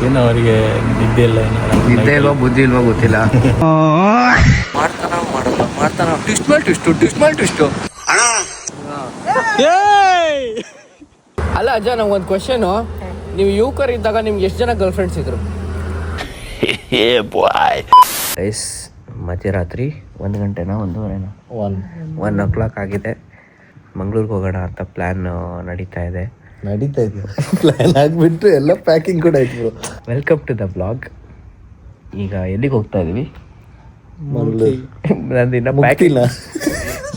ಏನೋ ಅವರಿಗೆ ನಿದ್ದೆ ಇಲ್ಲ, ನಿದ್ದೆ ಇಲ್ವಾ ಬುದ್ಧಿ ಇಲ್ವಾ ಗೊತ್ತಿಲ್ಲ. ಮಾಡ್ತಾನ ಟ್ವಿಸ್ಟ್ ಮೇಲೆ ಟ್ವಿಸ್ಟು. ಅಲ್ಲ ಅಜ್ಜ, ನಂಗೊಂದು ಕ್ವಶನು. ನೀವು ಯುವಕರು ಇದ್ದಾಗ ನಿಮ್ಗೆ ಎಷ್ಟು ಜನ ಗರ್ಲ್ ಫ್ರೆಂಡ್ಸ್ ಇದ್ರು? ಗೈಸ್, ಮಧ್ಯರಾತ್ರಿ 1 ಗಂಟೆನಾ 1:30ನಾ 1 ಆಗಿದೆ. ಮಂಗ್ಳೂರಿಗೆ ಹೋಗೋಣ ಅಂತ ಪ್ಲ್ಯಾನ್ ನಡೀತಾ ಇದೆ. ಪ್ಲಾನ್ ಆಗಿಬಿಟ್ಟು ಎಲ್ಲ ಪ್ಯಾಕಿಂಗ್ ಕೂಡ ಆಯ್ತು. Welcome to the blog. ಈಗ ಎಲ್ಲಿಗೆ ಹೋಗ್ತಾ ಇದೀವಿ? ನಂದಿನ್ನ ಪ್ಯಾಕಿಂಗ್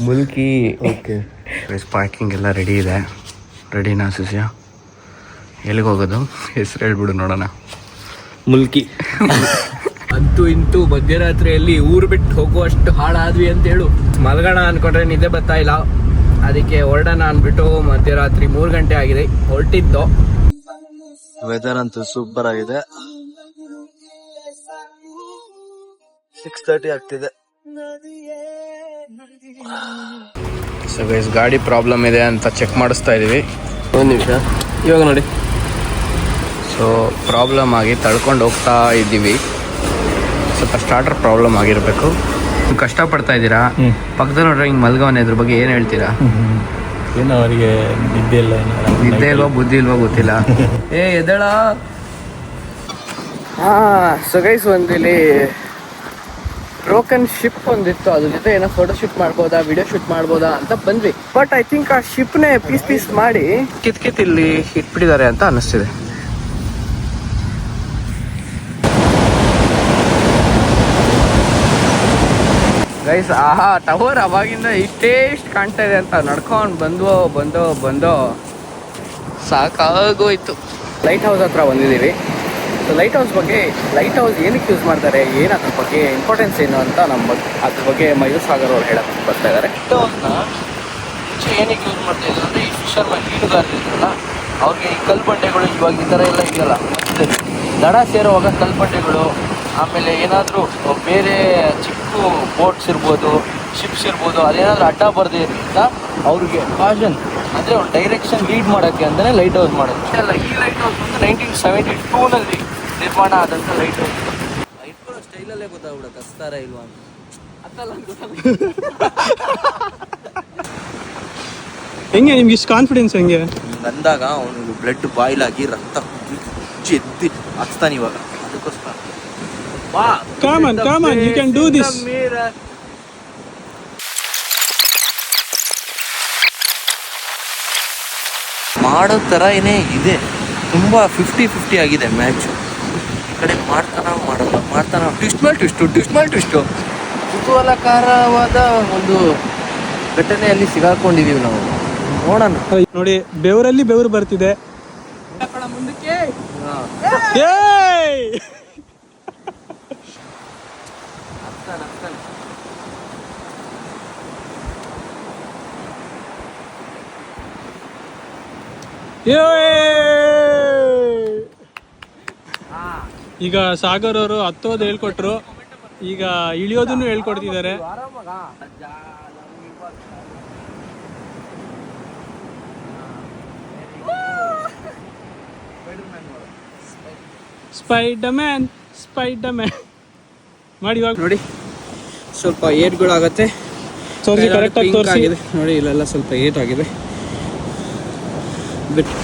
ಮುಲ್ಕಿ. ಓಕೆ, ಪಾರ್ಕಿಂಗ್ ಎಲ್ಲ ರೆಡಿ ಇದೆ. ರೆಡಿನಾ ಸುಸ್ಯಾ? ಎಲ್ಲಿಗೆ ಹೋಗೋದು? ಹೆಸರು ಹೇಳ್ಬಿಡು ನೋಡೋಣ. ಮುಲ್ಕಿ. ಅಂತೂ ಇಂತೂ ಮಧ್ಯರಾತ್ರಿಯಲ್ಲಿ ಊರು ಬಿಟ್ಟು ಹೋಗುವಷ್ಟು ಹಾಳಾದ್ವಿ ಅಂತ ಹೇಳು. ಮಲ್ಗೋಣ ಅನ್ಕೊಂಡ್ರೆ ನಿದ್ದೆ ಬರ್ತಾ ಇಲ್ಲ. ಅದಕ್ಕೆ ಹೊರಡೋಣ ಅಂದ್ಬಿಟ್ಟು ಮಧ್ಯರಾತ್ರಿ 3 ಗಂಟೆ ಆಗಿದೆ ಹೊರಟಿದ್ದು. ವೆದರ್ ಅಂತೂ ಸೂಪರ್ ಆಗಿದೆ. 6:30 ಆಗ್ತಿದೆ. ಸೊ ಗೈಸ್, ಗಾಡಿ ಪ್ರಾಬ್ಲಮ್ ಇದೆ ಅಂತ ಚೆಕ್ ಮಾಡಿಸ್ತಾ ಇದೀವಿ. 1 ನಿಮಿಷ, ಇವಾಗ ನೋಡಿ. ಸೊ ಪ್ರಾಬ್ಲಮ್ ಆಗಿ ತಳ್ಕೊಂಡು ಹೋಗ್ತಾ ಇದ್ದೀವಿ. ಸ್ವಲ್ಪ ಸ್ಟಾರ್ಟರ್ ಪ್ರಾಬ್ಲಮ್ ಆಗಿರಬೇಕು. ಕಷ್ಟಪಡ್ತಾ ಇದ್ದೀರಾ. ಪಕ್ಕದಲ್ಲಿ ನೋಡ್ರೆ ಹಿಂಗೆ ಮಲ್ಗವನೇ, ಇದ್ರ ಬಗ್ಗೆ ಏನು ಹೇಳ್ತೀರಾ? ಏನೋ ಅವರಿಗೆ ನಿದ್ದೆ ಇಲ್ಲ, ನಿದ್ದೆ ಇಲ್ವಾ ಬುದ್ಧಿ ಇಲ್ವಾ ಗೊತ್ತಿಲ್ಲ. ಎದ್ದೇಳ. ಸೊ ಗೈಸ್, ಒಂದಿಲ್ಲಿ ಬ್ರೋಕನ್ ಶಿಪ್ ಒಂದಿತ್ತು. ಅದ್ರ ಜೊತೆ ಏನೋ ಫೋಟೋ ಶೂಟ್ ಮಾಡ್ಬೋದಾ, ವಿಡಿಯೋ ಶೂಟ್ ಮಾಡ್ಬೋದಾ ಅಂತ ಬಂದ್ವಿ. ಬಟ್ ಐ ಥಿಂಕ್ ಆ ಶಿಪ್ನೇ ಪೀಸ್ ಮಾಡಿ ಕಿತ್ ಇಲ್ಲಿ ಇಟ್ಬಿಟ್ಟಿದ್ದಾರೆ ಅಂತ ಅನ್ನಿಸ್ತಿದೆ. ಗೈಸ್, ಟವರ್ ಅವಾಗಿಂದ ಇಷ್ಟು ಕಾಣ್ತಾ ಇದೆ ಅಂತ ನಡ್ಕೊಂಡು ಬಂದೋ ಸಾಕಾಗೋಯ್ತು. ಲೈಟ್ ಹೌಸ್ ಹತ್ರ ಬಂದಿದ್ದೀವಿ. ಸೊ ಲೈಟ್ ಹೌಸ್ ಏನಕ್ಕೆ ಯೂಸ್ ಮಾಡ್ತಾರೆ, ಏನು ಅದ್ರ ಬಗ್ಗೆ ಇಂಪಾರ್ಟೆನ್ಸ್ ಏನು ಅಂತ ಅದ್ರ ಬಗ್ಗೆ ಮಯೂರ್ ಸಾಗರ್ ಅವ್ರು ಹೇಳಕ್ಕೆ ಬರ್ತಾ ಇದ್ದಾರೆ. ಏನಕ್ಕೆ ಯೂಸ್ ಮಾಡ್ತಾ ಇದ್ರು ಅಂದರೆ, ಈ ಫಿಶರ್ಮನ್ ಮೀನುಗಾರರಿದ್ರಲ್ಲ ಅವ್ರಿಗೆ ಈ ಕಲ್ಬಂಡೆಗಳು ಇವಾಗ ಈ ಥರ ಎಲ್ಲ ಇದೆಯಲ್ಲ, ದಡ ಸೇರುವಾಗ ಕಲ್ಬಂಡೆಗಳು, ಆಮೇಲೆ ಏನಾದರೂ ಬೇರೆ ಚಿಕ್ಕ ಬೋಟ್ಸ್ ಇರ್ಬೋದು, ಶಿಪ್ಸ್ ಇರ್ಬೋದು, ಅದೇನಾದರೂ ಅಡ್ಡ ಬರ್ದಿರೋದ್ರಿಂದ ಅವ್ರಿಗೆ ಕಾಷನ್ ಅಂದರೆ ಒಂದು ಡೈರೆಕ್ಷನ್ ಲೀಡ್ ಮಾಡೋಕ್ಕೆ ಅಂತಲೇ ಲೈಟ್ ಹೌಸ್ ಮಾಡೋದು. ಅಲ್ಲ, ಈ ಲೈಟ್ ಹೌಸ್ ಬಂದು 1972ನಲ್ಲಿ ನಿರ್ಮಾಣ ಆದಂಥ ಲೈಟ್ ಹೌಸ್. ಲೈಟ್ ಕೂಡ ಸ್ಟೈಲಲ್ಲೇ ಗೊತ್ತಾಗ್ಬಿಡುತ್ತೆ ಹಚ್ತಾರ ಇಲ್ವಾ ಅಂತ. ಅತ್ತಲ್ಲ ಹೆಂಗೆ ನಿಮ್ಗೆ ಇಷ್ಟು ಕಾನ್ಫಿಡೆನ್ಸ್ ಹೆಂಗೆ? ಅಂದಾಗ ಅವನಿಗೆ ಬ್ಲಡ್ ಬಾಯ್ಲ್ ಆಗಿ ರಕ್ತ ಎದ್ದಿ ಹಚ್ತಾನೆ ಇವಾಗ. ಅದಕ್ಕೋಸ್ಕರ Come on, you can do this. ಮಾಡೋ ಥರ ಏನೇ ಇದೆ, ತುಂಬ 50-50 ಆಗಿದೆ ಮ್ಯಾಚು. ಈ ಕಡೆ ಮಾಡ್ತಾನ ಟ್ವಿಸ್ಟ್ ಮೇಲೆ ಟ್ವಿಸ್ಟು. ಕುತೂಹಲಕಾರವಾದ ಒಂದು ಘಟನೆಯಲ್ಲಿ ಸಿಗಾಕೊಂಡಿದ್ದೀವಿ ನಾವು. ನೋಡೋಣ. ನೋಡಿ, ಬೆವರಲ್ಲಿ ಬೆವರು ಬರ್ತಿದೆ. ಮುಂದಕ್ಕೆ ಈಗ ಸಾಗರ್ ಅವರು ಹತ್ತೋದು ಹೇಳ್ಕೊಟ್ರು, ಈಗ ಇಳಿಯೋದನ್ನು ಹೇಳ್ಕೊಡ್ತಿದ್ದಾರೆ. ಸ್ಪೈಡರ್ ಮ್ಯಾನ್ ಮಾಡಿ ಇವಾಗ ನೋಡಿ. ಸ್ವಲ್ಪ ಏಟ್ಗಳಾಗತ್ತೆ. ಕರೆಕ್ಟಾಗಿ ತೋರಿಸಿ ನೋಡಿ, ಇಲ್ಲೆಲ್ಲ ಸ್ವಲ್ಪ ಏಟಾಗಿದೆ. ಬಿಟ್ಟು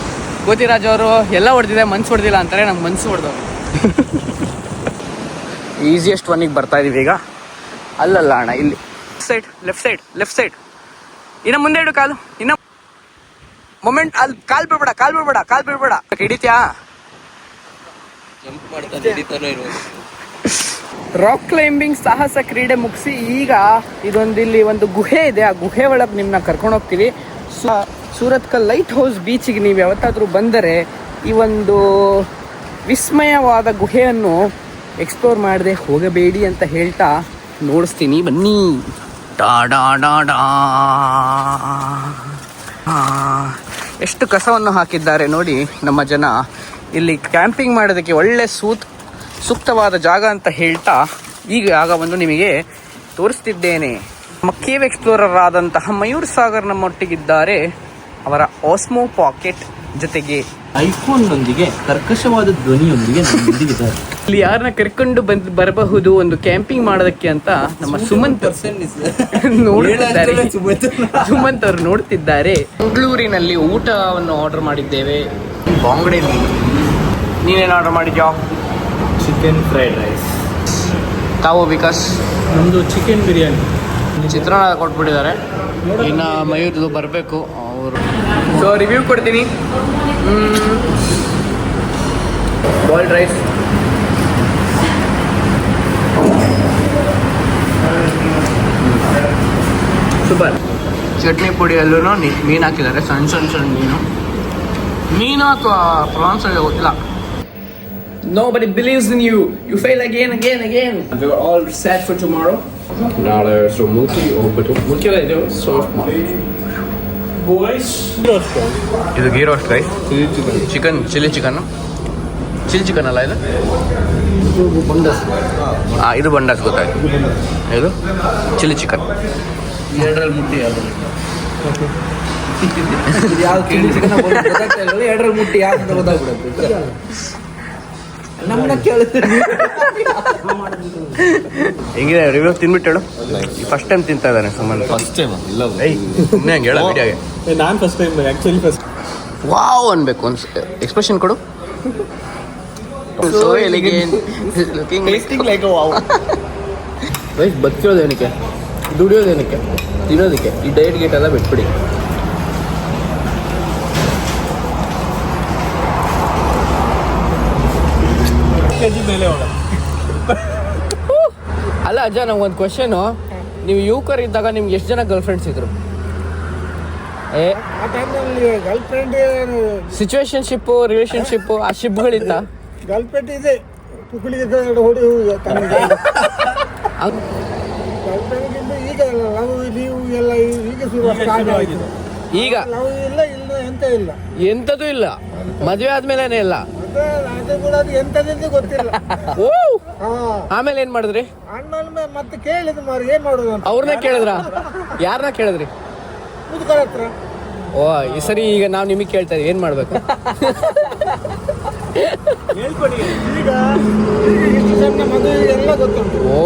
ಗೋತಿರಾಜ್ ಅವರು ಎಲ್ಲ ಹೊಡೆದಿದೆ, ಮನ್ಸು ಹೊಡೆದಿಲ್ಲ ಅಂತಾರೆ. ನಮ್ಗೆ ಮನ್ಸು ಹೊಡೆದವ್ರು. ಈಸಿಯೆಸ್ಟ್ ಒನ್ನಿಗೆ ಬರ್ತಾ ಇದೀವಿ ಈಗ. ಅಲ್ಲಲ್ಲ ಅಣ್ಣ, ಇಲ್ಲಿ ಲೆಫ್ಟ್ ಸೈಡ್ ಇನ್ನು ಮುಂದೆ ಇಡು ಕಾಲು. ಇನ್ನು ಮೊಮೆಂಟ್ ಅಲ್ಲಿ ಕಾಲ್ ಬಿಡ್ಬೇಡ. ಹಿಡಿತ್ಯಾ? ಜಂಪ್ ಮಾಡ್ತಾನೆ, ಹಿಡಿತಾನೋ ಇರೋದು. ರಾಕ್ ಕ್ಲೈಂಬಿಂಗ್ ಸಾಹಸ ಕ್ರೀಡೆ ಮುಗಿಸಿ ಈಗ ಇಲ್ಲಿ ಒಂದು ಗುಹೆ ಇದೆ. ಆ ಗುಹೆ ಒಳಗೆ ನಿಮ್ಮನ್ನ ಕರ್ಕೊಂಡು ಹೋಗ್ತೀವಿ. ಸೂರತ್ಕಲ್ ಲೈಟ್ ಹೌಸ್ ಬೀಚಿಗೆ ನೀವು ಯಾವತ್ತಾದರೂ ಬಂದರೆ ಈ ಒಂದು ವಿಸ್ಮಯವಾದ ಗುಹೆಯನ್ನು ಎಕ್ಸ್ಪ್ಲೋರ್ ಮಾಡದೆ ಹೋಗಬೇಡಿ ಅಂತ ಹೇಳ್ತಾ ನೋಡಿಸ್ತೀನಿ, ಬನ್ನಿ. ಎಷ್ಟು ಕಸವನ್ನು ಹಾಕಿದ್ದಾರೆ ನೋಡಿ ನಮ್ಮ ಜನ. ಇಲ್ಲಿ ಕ್ಯಾಂಪಿಂಗ್ ಮಾಡೋದಕ್ಕೆ ಒಳ್ಳೆ ಸೂಕ್ತವಾದ ಜಾಗ ಅಂತ ಹೇಳ್ತಾ ಈ ಜಾಗವನ್ನು ನಿಮಗೆ ತೋರಿಸ್ತಿದ್ದೇನೆ. ನಮ್ಮ ಕೇವ್ ಎಕ್ಸ್ಪ್ಲೋರರ್ ಆದಂತಹ ಮಯೂರ್ ಸಾಗರ್ ನಮ್ಮೊಟ್ಟಿಗಿದ್ದಾರೆ. ಅವರ ಆಸ್ಮೋ ಪಾಕೆಟ್ ಜೊತೆಗೆ ಐಫೋನ್ನೊಂದಿಗೆ ಕರ್ಕಶವಾದ ಧ್ವನಿಯೊಂದಿಗೆ ನಮ್ಮ ಮುಂದಿಗಿದ್ದಾರೆ. ಇಲ್ಲಿ ಯಾರನ್ನ ಕರ್ಕೊಂಡು ಬರಬಹುದು ಒಂದು ಕ್ಯಾಂಪಿಂಗ್ ಮಾಡೋದಕ್ಕೆ ಅಂತ ನಮ್ಮ ಸುಮಂತ್ ನೋಡ್ತಿದ್ದಾರೆ. ಸುಮಂತ್ ಅವರು ನೋಡ್ತಿದ್ದಾರೆ. ಮಂಗಳೂರಿನಲ್ಲಿ ಊಟವನ್ನು ಆರ್ಡರ್ ಮಾಡಿದ್ದೇವೆ. ಬಾಂಗಡೆ ಮೀನು. ನೀನೇನು ಆರ್ಡರ್ ಮಾಡಿದ್ಯಾ? Chicken fried rice. ತಾವು ವಿಕಾಸ್? ನಮ್ಮದು ಚಿಕನ್ ಬಿರಿಯಾನಿ. ಚಿತ್ರಾನ್ನ ಕೊಟ್ಬಿಟ್ಟಿದ್ದಾರೆ. ಇನ್ನು ಮಯೂರ್ದು ಬರಬೇಕು ಅವರು. ಸೊ ರಿವ್ಯೂ ಕೊಡ್ತೀನಿ. Boiled rice, super. ಚಟ್ನಿ ಪುಡಿಯಲ್ಲೂ ಮೀನು ಹಾಕಿದ್ದಾರೆ. ಸಣ್ಣ ಸಣ್ಣ ಸಣ್ಣ ಮೀನು ಅಥವಾ ಪ್ರಾನ್ಸ್ ಗೊತ್ತಿಲ್ಲ. Nobody believes in you. You fail again. We are all set for tomorrow. ನಾಳೆ ಸೊ ಮುಲ್ಕಿ ಹೋಗ್ಬಿಟ್ಟು ಮುಲ್ಕಿಲ್ಲ ಇದು ಸಾಫ್ಟ್ ಮಾಡಿ. ಬಾಯ್ಸ್ ಇದು ghee roast rice, chilli chicken ಅಲ್ಲ ಇದು? ಇದು ಬಂಡಾಸ್ ಗೊತ್ತಾಯ್ತು. ಇದು ಚಿಲ್ಲಿ ಚಿಕನ್. ಎರಡರಲ್ಲಿ ಮುಟ್ಟಿ ಯಾವುದು ಎರಡರಲ್ಲಿ ಮುಟ್ಟಿ ಯಾವ್ದು ಗೊತ್ತಾಗ್ಬಿಡುತ್ತೆ. ನಮ್ಮನ್ನ ಕೇಳುತ್ತೀನಿ. ಹೆಂಗಿದೆ ರಿವ್ಯೂ? ತಿನ್ಬಿಟ್ಟು ಹೇಳು. ಫಸ್ಟ್ ಟೈಮ್ ತಿಂತಾ ಇದ್ದಾನೆ ಸುಮ್ಮನೆ. ಫಸ್ಟ್ ಟೈಮ್ ಇಲ್ಲ ಸುಮ್ಮನೆ ಹಂಗೆ ಹೇಳ ವಿಡಿಯೋಗೆ. ನಾನು first time actually first. Wow ಅನ್ಬೇಕು. ಒಂದು ಎಕ್ಸ್ಪ್ರೆಷನ್ ಕೊಡು. So elegant looking like wow. ವೈಸ್ ಬದುಕಿರೋದೇನಕ್ಕೆ, ದುಡಿಯೋದೇನಕ್ಕೆ, ತಿನ್ನೋದಕ್ಕೆ. ಈ ಡಯಟ್ ಗೇಟ್ ಎಲ್ಲ ಬಿಟ್ಬಿಡಿ. ಕೆಜಿ ಮೇಲೆ ಹೋಗ. ಅಲ್ಲ ಅಜ್ಜ, ನಂಗೊಂದು ಕ್ವಶನು. ನೀವು ಯುವಕರು ಇದ್ದಾಗ ನಿಮ್ಗೆ ಎಷ್ಟು ಜನ ಗರ್ಲ್ ಫ್ರೆಂಡ್ಸ್ ಇದ್ರು? ಸಿಚುವೇಶನ್ಶಿಪ್ಪು, ರಿಲೇಶನ್ಶಿಪ್ಪು, ಆ ಶಿಪ್ಗಳಿತ್ತ? ಗರ್ಲ್ ಫ್ರೆಂಡ್ ಇದೆ, ಪುಕ್ಕಳಿಗೆ ಹೊಡಿ ಈಗ ಲವ್ ನೀವು ಎಲ್ಲ ಈಗ ಶುರು ಆಗಿದೆ. ಈಗ ಲವ್ ಇಲ್ಲ ಎಂತ ಇಲ್ಲ, ಎಂಥದ್ದು ಇಲ್ಲ. ಮದುವೆ ಆದ್ಮೇಲೆನೇ ಇಲ್ಲ. ಅದು ಕೂಡ ಅದು ಎಂತದಿಂದ ಗೊತ್ತಿಲ್ಲ. ಓ, ಹಾ, ಆಮೇಲೆ ಏನ್ ಮಾಡಿದ್ರಿ? ಅಣ್ಣನ ಮತ್ತೆ ಕೇಳಿದ್ ಮಾರು ಏನ್ ಮಾಡೋದು ಅಂತ. ಅವ್ರನ್ನ ಕೇಳಿದ್ರ? ಯಾರನ್ನ ಕೇಳಿದ್ರಿ? ಮುದುಕರ ಹತ್ರ. ಓ, ಈ ಸರಿ ಈಗ ನಾವು ನಿಮಗೆ ಕೇಳ್ತಾ ಇದೀವಿ, ಏನ್ ಮಾಡ್ಬೇಕು? ಈಗ ಇಷ್ಟು ಸಣ್ಣ ಮದುವೆ ಎಲ್ಲ ಗೊತ್ತುಂಟು. ಓ,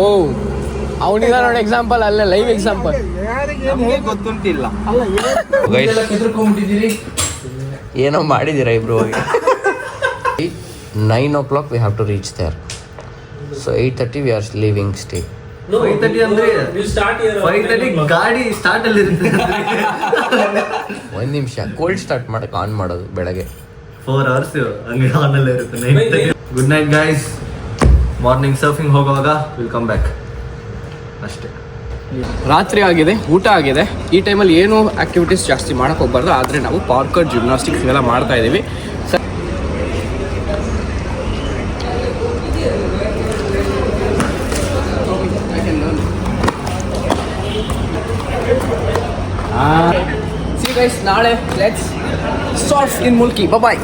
ಅವನಿಗ ನೋಡಿ ಎಕ್ಸಾಂಪಲ್, ಅಲ್ಲ ಲೈವ್ ಎಕ್ಸಾಂಪಲ್. ಯಾರಿಗೆ ಗೊತ್ತುಂಟಿಲ್ಲ. ಅಲ್ಲ ಹೆದರ್ಕೊಂಡ್ಬಿಟ್ಟಿದ್ದೀರಿ. ಏನೋ ಮಾಡಿದ್ದೀರಾ ಇಬ್ರು ಹೋಗಿ. 9 o'clock we have to reach there. So 8:30 we are leaving stay. 5:30 ಅಂದ್ರೆ 5:30 ಗಾಡಿ ಸ್ಟಾರ್ಟ್ ಅಲ್ಲಿ ಇರುತ್ತೆ. ಒಂದು ನಿಮಿಷ ಕೋಲ್ಡ್ ಸ್ಟಾರ್ಟ್ ಮಾಡಕ್ಕೆ ಆನ್ ಮಾಡೋದು ಬೆಳಗ್ಗೆ 4 hours ಹಂಗೆ ಆನ್ ಅಲ್ಲೇ ಇರುತ್ತೆ. Good night guys. Morning surfing ಹೋಗುವಾಗ ವಿಲ್ ಕಮ್ ಬ್ಯಾಕ್ ಅಷ್ಟೇ. ರಾತ್ರಿ ಆಗಿದೆ, ಊಟ ಆಗಿದೆ. ಈ ಟೈಮಲ್ಲಿ ಏನು ಆಕ್ಟಿವಿಟೀಸ್ ಜಾಸ್ತಿ ಮಾಡಕ್ಕೆ ಹೋಗ್ಬಾರ್ದು. ಆದರೆ ನಾವು ಪಾರ್ಕರ್, ಜಿಮ್ನಾಸ್ಟಿಕ್ಸ್ ಇವೆಲ್ಲ ಮಾಡ್ತಾ ಇದ್ದೀವಿ. See you guys, ನಾಳೆ let's surf in Mulki. Bye.